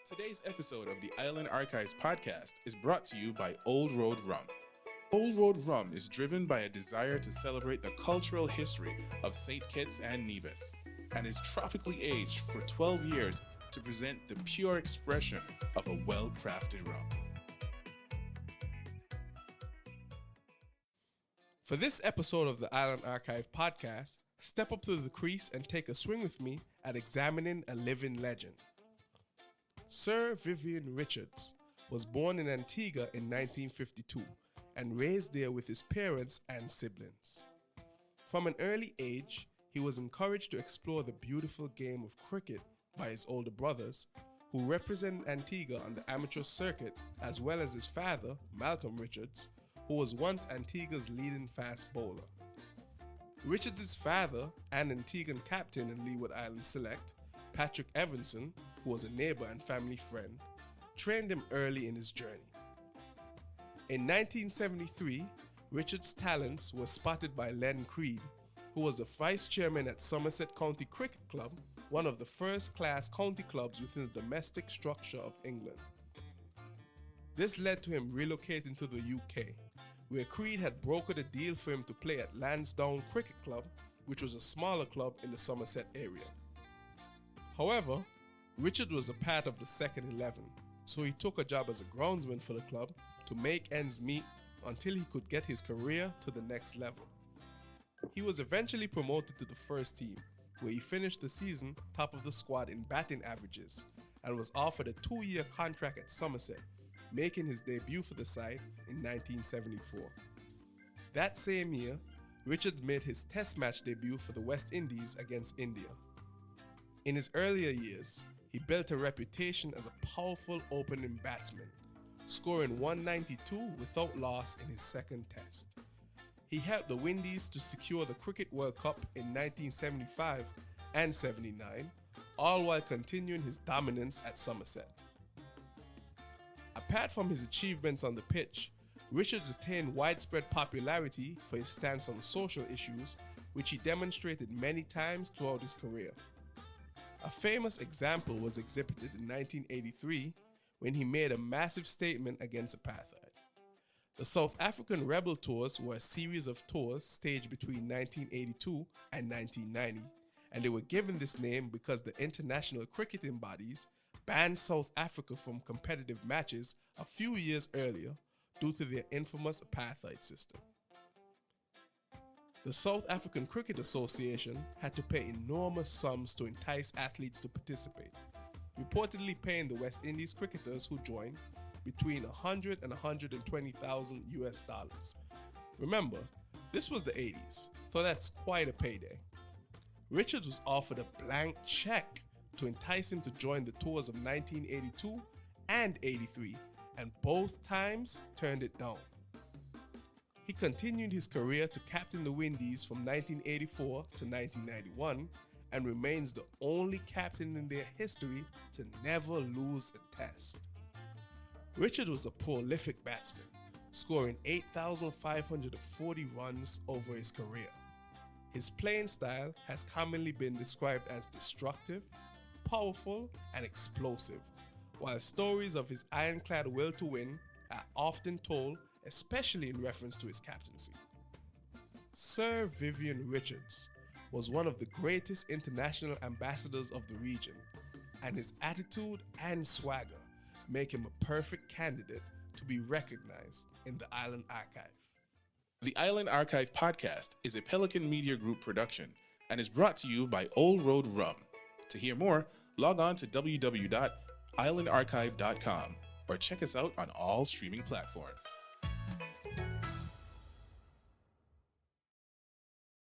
Today's episode of the Island Archives podcast is brought to you by Old Road Rum. Old Road Rum is driven by a desire to celebrate the cultural history of St. Kitts and Nevis and is tropically aged for 12 years to present the pure expression of a well-crafted rum. For this episode of the Island Archive podcast, step up to the crease and take a swing with me at examining a living legend. Sir Vivian Richards was born in Antigua in 1952 and raised there with his parents and siblings. From an early age, he was encouraged to explore the beautiful game of cricket by his older brothers, who represented Antigua on the amateur circuit, as well as his father, Malcolm Richards, who was once Antigua's leading fast bowler. Richards' father and Antiguan captain in Leeward Island Select, Patrick Evanson, who was a neighbor and family friend, trained him early in his journey. In 1973, Richards' talents were spotted by Len Creed, who was the vice chairman at Somerset County Cricket Club, one of the first-class county clubs within the domestic structure of England. This led to him relocating to the UK, where Creed had brokered a deal for him to play at Lansdowne Cricket Club, which was a smaller club in the Somerset area. However, Richard was a part of the second 11, so he took a job as a groundsman for the club to make ends meet until he could get his career to the next level. He was eventually promoted to the first team, where he finished the season top of the squad in batting averages and was offered a 2-year contract at Somerset, making his debut for the side in 1974. That same year, Richard made his Test match debut for the West Indies against India. In his earlier years, he built a reputation as a powerful opening batsman, scoring 192 without loss in his second Test. He helped the Windies to secure the Cricket World Cup in 1975 and 79, all while continuing his dominance at Somerset. Apart from his achievements on the pitch, Richards attained widespread popularity for his stance on social issues, which he demonstrated many times throughout his career. A famous example was exhibited in 1983 when he made a massive statement against apartheid. The South African Rebel Tours were a series of tours staged between 1982 and 1990, and they were given this name because the international cricketing bodies banned South Africa from competitive matches a few years earlier due to their infamous apartheid system. The South African Cricket Association had to pay enormous sums to entice athletes to participate, reportedly paying the West Indies cricketers who joined between $100,000 and $120,000 US. Remember, this was the 80s, so that's quite a payday. Richards was offered a blank check to entice him to join the tours of 1982 and 83, and both times turned it down. He continued his career to captain the Windies from 1984 to 1991 and remains the only captain in their history to never lose a Test. Richard was a prolific batsman, scoring 8,540 runs over his career. His playing style has commonly been described as destructive, powerful, and explosive, while stories of his ironclad will to win are often told, especially in reference to his captaincy. Sir Vivian Richards was one of the greatest international ambassadors of the region, and his attitude and swagger make him a perfect candidate to be recognized in the Island Archive. The Island Archive podcast is a Pelican Media Group production and is brought to you by Old Road Rum. To hear more, log on to www.islandarchive.com or check us out on all streaming platforms.